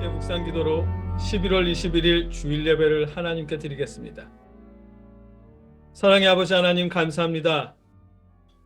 함께 묵상 기도로 11월 21일 주일 예배를 하나님께 드리겠습니다. 사랑의 아버지 하나님 감사합니다.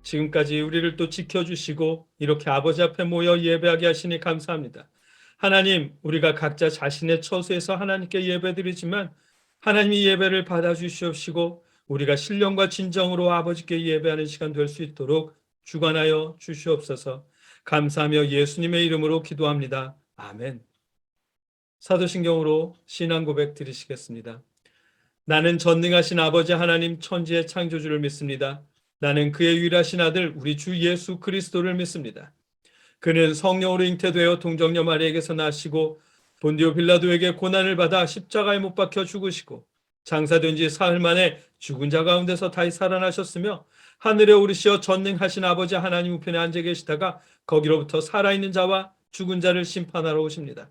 지금까지 우리를 또 지켜주시고 이렇게 아버지 앞에 모여 예배하게 하시니 감사합니다. 하나님, 우리가 각자 자신의 처소에서 하나님께 예배드리지만 하나님이 예배를 받아주시옵시고 우리가 신령과 진정으로 아버지께 예배하는 시간 될 수 있도록 주관하여 주시옵소서. 감사하며 예수님의 이름으로 기도합니다. 아멘. 사도신경으로 신앙 고백 드리시겠습니다. 나는 전능하신 아버지 하나님 천지의 창조주를 믿습니다. 나는 그의 유일하신 아들 우리 주 예수 그리스도를 믿습니다. 그는 성령으로 잉태되어 동정녀 마리에게서 나시고 본디오 빌라도에게 고난을 받아 십자가에 못 박혀 죽으시고 장사된 지 사흘 만에 죽은 자 가운데서 다시 살아나셨으며 하늘에 오르시어 전능하신 아버지 하나님 우편에 앉아 계시다가 거기로부터 살아있는 자와 죽은 자를 심판하러 오십니다.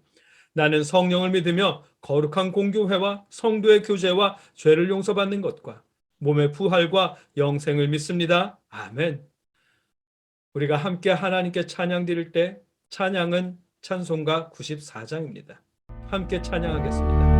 나는 성령을 믿으며 거룩한 공교회와 성도의 교제와 죄를 용서받는 것과 몸의 부활과 영생을 믿습니다. 아멘. 우리가 함께 하나님께 찬양 드릴 때 찬양은 찬송가 94장입니다. 함께 찬양하겠습니다.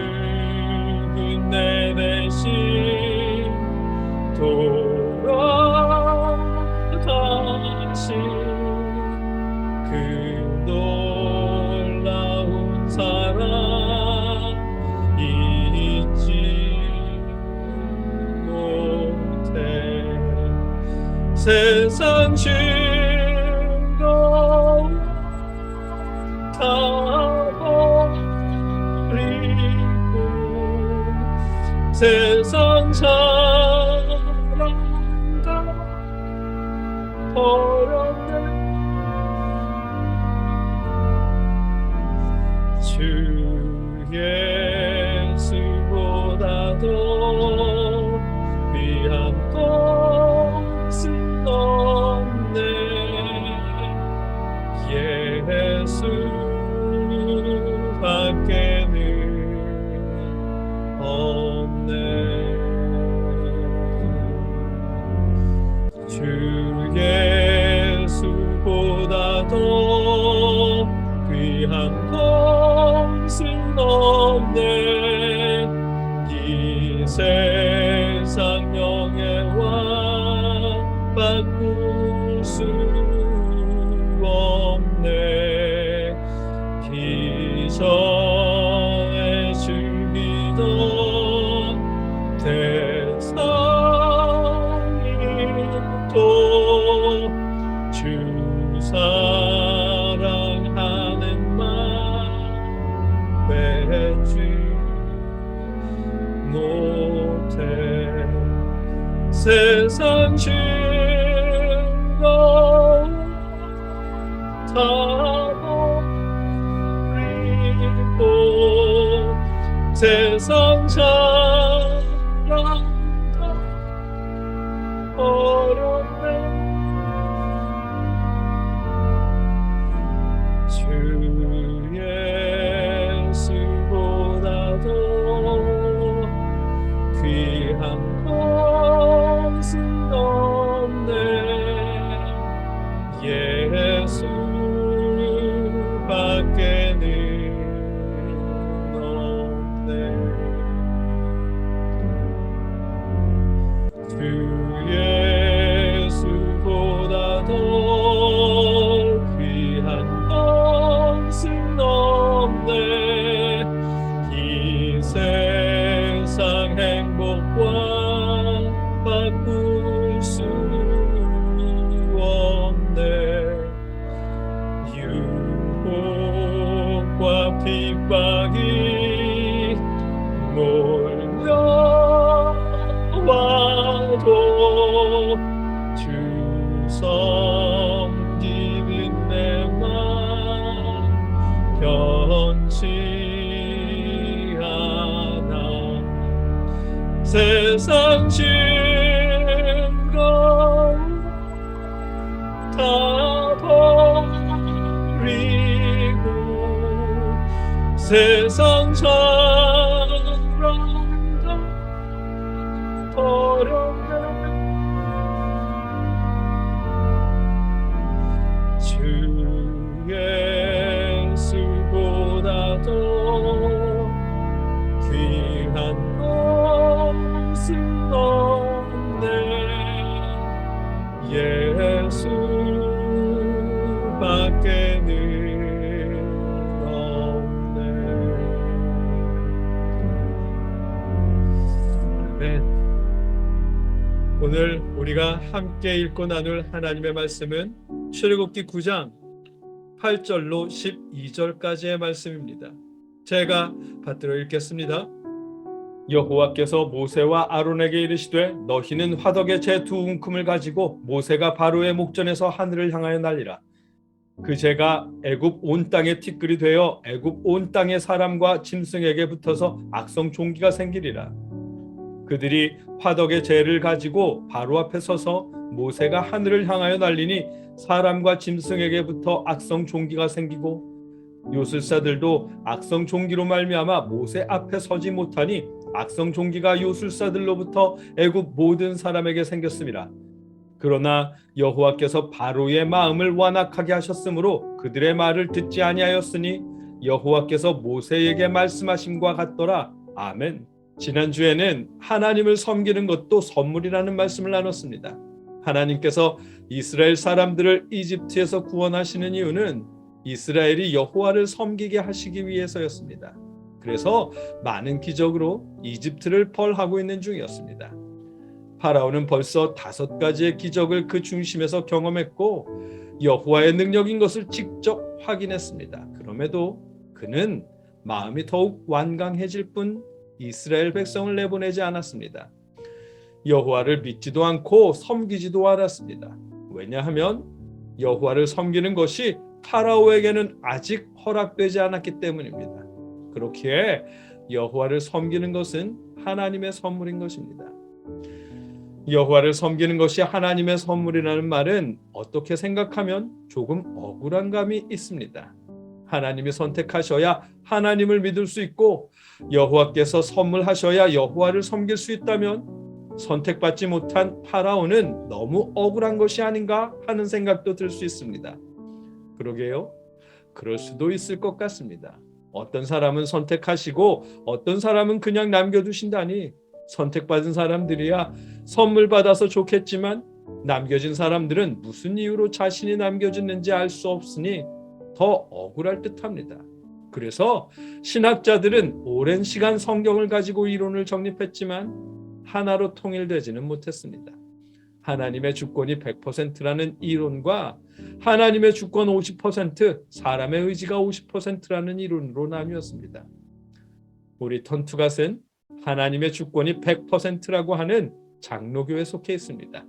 영죽은 내 대신 돌아가신 그 놀라운 사랑 잊지 못해. 세상 즐거움 세상 사랑 다 버렸네. 주 예수보다도 귀한 것은 없네. 예수밖에는 없네. 주 예수보다도 귀한 것은 없네. 이 세상 영예와 바꿀 수 없네. 기저에 즐기던 대상이 또 주 사랑하는 말 맺지 못해. 세상 즐거움 다 버리고 세상 사랑 다 버렸네. 주 예수보다도 귀한 것은 없네. 예수밖에는 없네. 세상 즐거움 다 버리고 세상 사랑도 버렸네. 주 예수보다 더 귀한 것은 없네. 예수밖에는 없네. 아멘. 오늘 우리가 함께 읽고 나눌 하나님의 말씀은 출애굽기 9장 8절로 12절까지의 말씀입니다. 제가 받들어 읽겠습니다. 여호와께서 모세와 아론에게 이르시되 너희는 화덕에 재 두 움큼을 가지고 모세가 바로의 목전에서 하늘을 향하여 날리라. 그 재가 애굽 온 땅에 티끌이 되어 애굽 온 땅의 사람과 짐승에게 붙어서 악성 종기가 생기리라. 그들이 화덕의 재를 가지고 바로 앞에 서서 모세가 하늘을 향하여 날리니 사람과 짐승에게 붙어 악성 종기가 생기고 요술사들도 악성 종기로 말미암아 모세 앞에 서지 못하니 악성 종기가 요술사들로부터 애굽 모든 사람에게 생겼음이라. 그러나 여호와께서 바로의 마음을 완악하게 하셨으므로 그들의 말을 듣지 아니하였으니 여호와께서 모세에게 말씀하심과 같더라. 아멘. 지난주에는 하나님을 섬기는 것도 선물이라는 말씀을 나눴습니다. 하나님께서 이스라엘 사람들을 이집트에서 구원하시는 이유는 이스라엘이 여호와를 섬기게 하시기 위해서였습니다. 그래서 많은 기적으로 이집트를 벌하고 있는 중이었습니다. 파라오는 벌써 5가지의 기적을 그 중심에서 경험했고 여호와의 능력인 것을 직접 확인했습니다. 그럼에도 그는 마음이 더욱 완강해질 뿐 이스라엘 백성을 내보내지 않았습니다. 여호와를 믿지도 않고 섬기지도 않았습니다. 왜냐하면 여호와를 섬기는 것이 파라오에게는 아직 허락되지 않았기 때문입니다. 그렇기에 여호와를 섬기는 것은 하나님의 선물인 것입니다. 여호와를 섬기는 것이 하나님의 선물이라는 말은 어떻게 생각하면 조금 억울한 감이 있습니다. 하나님이 선택하셔야 하나님을 믿을 수 있고 여호와께서 선물하셔야 여호와를 섬길 수 있다면 선택받지 못한 파라오는 너무 억울한 것이 아닌가 하는 생각도 들 수 있습니다. 그러게요. 그럴 수도 있을 것 같습니다. 어떤 사람은 선택하시고 어떤 사람은 그냥 남겨두신다니 선택받은 사람들이야 선물 받아서 좋겠지만 남겨진 사람들은 무슨 이유로 자신이 남겨졌는지 알 수 없으니 더 억울할 듯합니다. 그래서 신학자들은 오랜 시간 성경을 가지고 이론을 정립했지만 하나로 통일되지는 못했습니다. 하나님의 주권이 100%라는 이론과 하나님의 주권 50%, 사람의 의지가 50%라는 이론으로 나뉘었습니다. 우리 턴투갓은 하나님의 주권이 100%라고 하는 장로교에 속해 있습니다.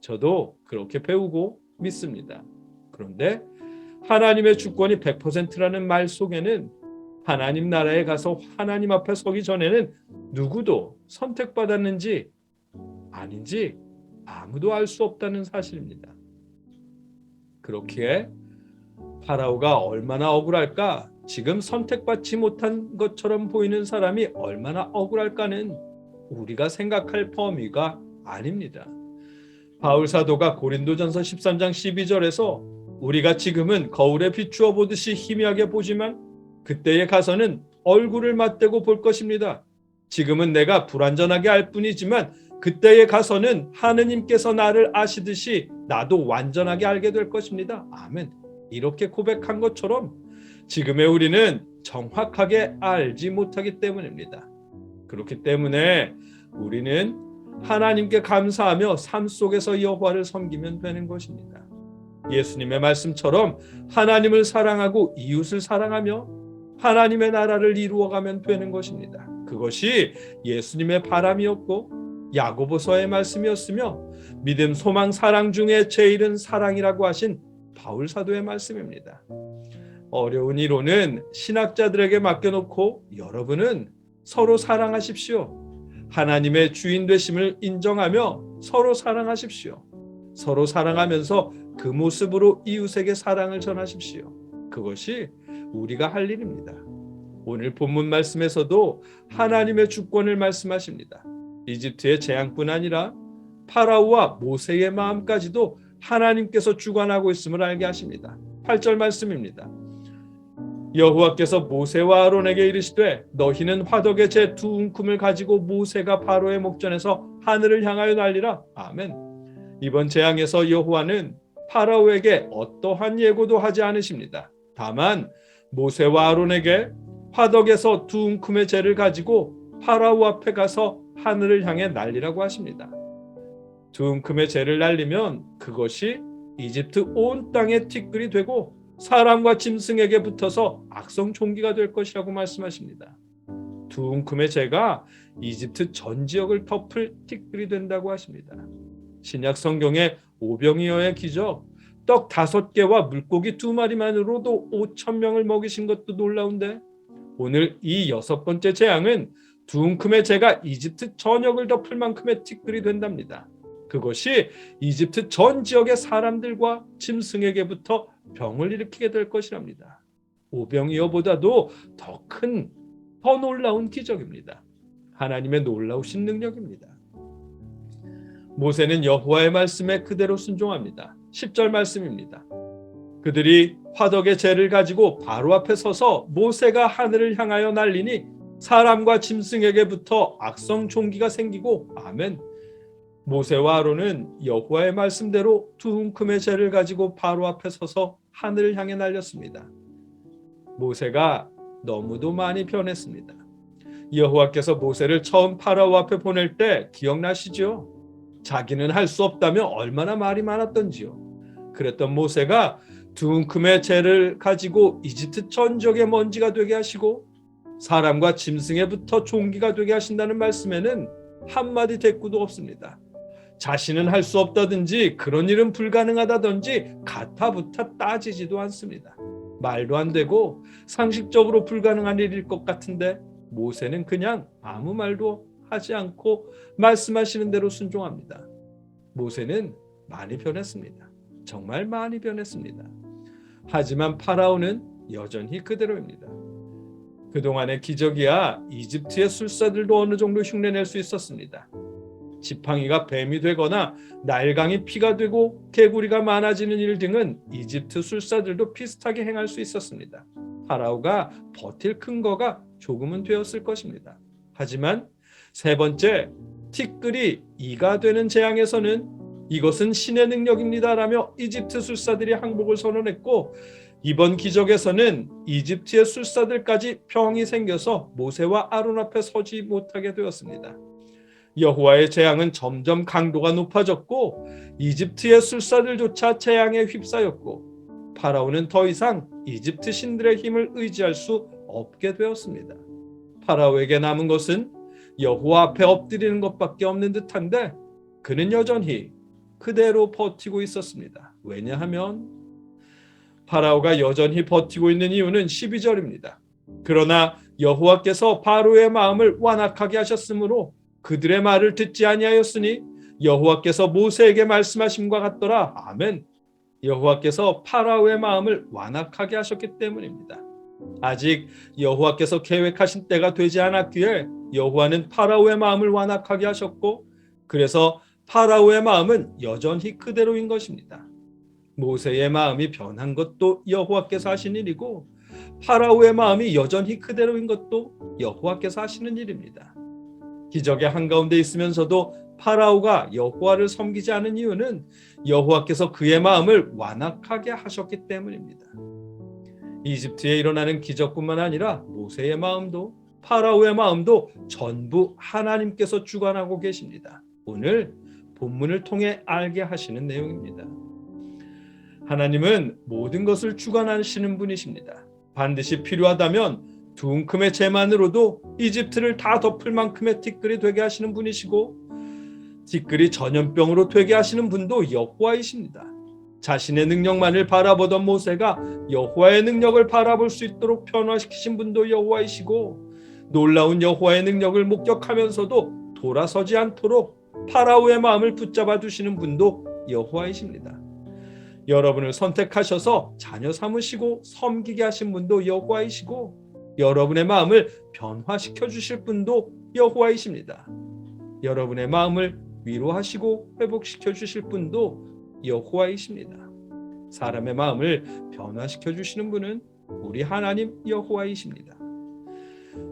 저도 그렇게 배우고 믿습니다. 그런데 하나님의 주권이 100%라는 말 속에는 하나님 나라에 가서 하나님 앞에 서기 전에는 누구도 선택받았는지 아닌지 아무도 알 수 없다는 사실입니다. 그렇기에 파라오가 얼마나 억울할까? 지금 선택받지 못한 것처럼 보이는 사람이 얼마나 억울할까는 우리가 생각할 범위가 아닙니다. 바울 사도가 고린도전서 13장 12절에서 우리가 지금은 거울에 비추어 보듯이 희미하게 보지만 그때에 가서는 얼굴을 맞대고 볼 것입니다. 지금은 내가 불완전하게 알 뿐이지만 그때에 가서는 하느님께서 나를 아시듯이 나도 완전하게 알게 될 것입니다. 아멘. 이렇게 고백한 것처럼 지금의 우리는 정확하게 알지 못하기 때문입니다. 그렇기 때문에 우리는 하나님께 감사하며 삶 속에서 여호와를 섬기면 되는 것입니다. 예수님의 말씀처럼 하나님을 사랑하고 이웃을 사랑하며 하나님의 나라를 이루어가면 되는 것입니다. 그것이 예수님의 바람이었고 야고보서의 말씀이었으며 믿음, 소망, 사랑 중에 제일은 사랑이라고 하신 바울 사도의 말씀입니다. 어려운 이론은 신학자들에게 맡겨놓고 여러분은 서로 사랑하십시오. 하나님의 주인 되심을 인정하며 서로 사랑하십시오. 서로 사랑하면서 그 모습으로 이웃에게 사랑을 전하십시오. 그것이 우리가 할 일입니다. 오늘 본문 말씀에서도 하나님의 주권을 말씀하십니다. 이집트의 재앙뿐 아니라 파라오와 모세의 마음까지도 하나님께서 주관하고 있음을 알게 하십니다. 8절 말씀입니다. 여호와께서 모세와 아론에게 이르시되 너희는 화덕에 제 두 움큼을 가지고 모세가 바로의 목전에서 하늘을 향하여 날리라. 아멘. 이번 재앙에서 여호와는 파라오에게 어떠한 예고도 하지 않으십니다. 다만 모세와 아론에게 화덕에서 두 움큼의 재를 가지고 파라오 앞에 가서 하늘을 향해 날리라고 하십니다. 두 움큼의 재를 날리면 그것이 이집트 온 땅의 티끌이 되고 사람과 짐승에게 붙어서 악성 종기가 될 것이라고 말씀하십니다. 두 움큼의 재가 이집트 전 지역을 덮을 티끌이 된다고 하십니다. 신약 성경의 오병이어의 기적, 떡 5개와 물고기 2마리만으로도 5,000명을 먹이신 것도 놀라운데 오늘 이 6번째 재앙은 두 움큼의 재가 이집트 전역을 덮을 만큼의 티끌이 된답니다. 그것이 이집트 전 지역의 사람들과 짐승에게부터 병을 일으키게 될 것이랍니다. 오병이어보다도 더 놀라운 기적입니다. 하나님의 놀라우신 능력입니다. 모세는 여호와의 말씀에 그대로 순종합니다. 10절 말씀입니다. 그들이 화덕의 재를 가지고 바로 앞에 서서 모세가 하늘을 향하여 날리니 사람과 짐승에게부터 악성 종기가 생기고 아멘. 모세와 아론은 여호와의 말씀대로 두 움큼의 재를 가지고 바로 앞에 서서 하늘을 향해 날렸습니다. 모세가 너무도 많이 변했습니다. 여호와께서 모세를 처음 파라오 앞에 보낼 때 기억나시죠? 자기는 할 수 없다며 얼마나 말이 많았던지요. 그랬던 모세가 두 움큼의 재를 가지고 이집트 전 지역의 먼지가 되게 하시고 사람과 짐승에부터 종기가 되게 하신다는 말씀에는 한마디 대꾸도 없습니다. 자신은 할 수 없다든지 그런 일은 불가능하다든지 가타부타 따지지도 않습니다. 말도 안 되고 상식적으로 불가능한 일일 것 같은데 모세는 그냥 아무 말도 하지 않고 말씀하시는 대로 순종합니다. 모세는 많이 변했습니다. 정말 많이 변했습니다. 하지만 파라오는 여전히 그대로입니다. 그동안의 기적이야 이집트의 술사들도 어느 정도 흉내낼 수 있었습니다. 지팡이가 뱀이 되거나 날강이 피가 되고 개구리가 많아지는 일 등은 이집트 술사들도 비슷하게 행할 수 있었습니다. 파라오가 버틸 근거가 조금은 되었을 것입니다. 하지만 세 번째, 티끌이 이가 되는 재앙에서는 이것은 신의 능력입니다라며 이집트 술사들이 항복을 선언했고 이번 기적에서는 이집트의 술사들까지 병이 생겨서 모세와 아론 앞에 서지 못하게 되었습니다. 여호와의 재앙은 점점 강도가 높아졌고 이집트의 술사들조차 재앙에 휩싸였고 파라오는 더 이상 이집트 신들의 힘을 의지할 수 없게 되었습니다. 파라오에게 남은 것은 여호와 앞에 엎드리는 것밖에 없는 듯한데 그는 여전히 그대로 버티고 있었습니다. 왜냐하면 파라오가 여전히 버티고 있는 이유는 12절입니다. 그러나 여호와께서 바로의 마음을 완악하게 하셨으므로 그들의 말을 듣지 아니하였으니 여호와께서 모세에게 말씀하심과 같더라. 아멘. 여호와께서 파라오의 마음을 완악하게 하셨기 때문입니다. 아직 여호와께서 계획하신 때가 되지 않았기에 여호와는 파라오의 마음을 완악하게 하셨고 그래서 파라오의 마음은 여전히 그대로인 것입니다. 모세의 마음이 변한 것도 여호와께서 하신 일이고 파라오의 마음이 여전히 그대로인 것도 여호와께서 하시는 일입니다. 기적의 한가운데 있으면서도 파라오가 여호와를 섬기지 않은 이유는 여호와께서 그의 마음을 완악하게 하셨기 때문입니다. 이집트에 일어나는 기적뿐만 아니라 모세의 마음도 파라오의 마음도 전부 하나님께서 주관하고 계십니다. 오늘 본문을 통해 알게 하시는 내용입니다. 하나님은 모든 것을 주관하시는 분이십니다. 반드시 필요하다면 두 움큼의 재만으로도 이집트를 다 덮을 만큼의 티끌이 되게 하시는 분이시고 티끌이 전염병으로 되게 하시는 분도 여호와이십니다. 자신의 능력만을 바라보던 모세가 여호와의 능력을 바라볼 수 있도록 변화시키신 분도 여호와이시고 놀라운 여호와의 능력을 목격하면서도 돌아서지 않도록 파라오의 마음을 붙잡아 두시는 분도 여호와이십니다. 여러분을 선택하셔서 자녀 삼으시고 섬기게 하신 분도 여호와이시고 여러분의 마음을 변화시켜 주실 분도 여호와이십니다. 여러분의 마음을 위로하시고 회복시켜 주실 분도 여호와이십니다. 사람의 마음을 변화시켜 주시는 분은 우리 하나님 여호와이십니다.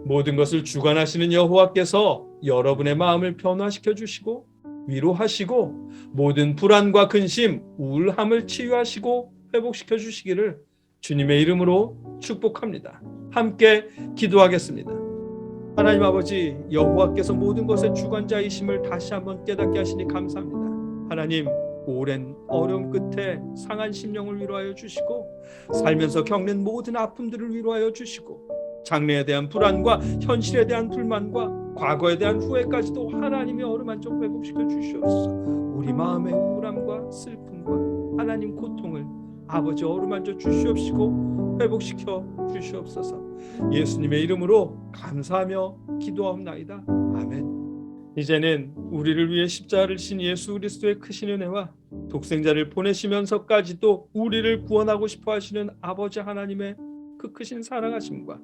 모든 것을 주관하시는 여호와께서 여러분의 마음을 변화시켜 주시고 위로하시고 모든 불안과 근심, 우울함을 치유하시고 회복시켜 주시기를 주님의 이름으로 축복합니다. 함께 기도하겠습니다. 하나님 아버지, 여호와께서 모든 것의 주관자이심을 다시 한번 깨닫게 하시니 감사합니다. 하나님, 오랜 어려움 끝에 상한 심령을 위로하여 주시고 살면서 겪는 모든 아픔들을 위로하여 주시고 장래에 대한 불안과 현실에 대한 불만과 과거에 대한 후회까지도 하나님이 어루만져 회복시켜 주시옵소서. 우리 마음의 우울함과 슬픔과 하나님 고통을 아버지 어루만져 주시옵시고 회복시켜 주시옵소서. 예수님의 이름으로 감사하며 기도하옵나이다. 아멘. 이제는 우리를 위해 십자가를 진 예수 그리스도의 크신 은혜와 독생자를 보내시면서까지도 우리를 구원하고 싶어 하시는 아버지 하나님의 그 크신 사랑하심과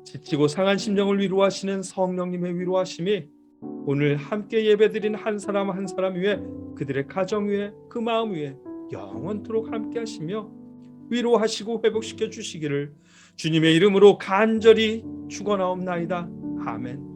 지치고 상한 심령을 위로하시는 성령님의 위로하심이 오늘 함께 예배드린 한 사람 한 사람 위에 그들의 가정 위에 그 마음 위에 영원토록 함께 하시며 위로하시고 회복시켜 주시기를 주님의 이름으로 간절히 축원하옵나이다. 아멘.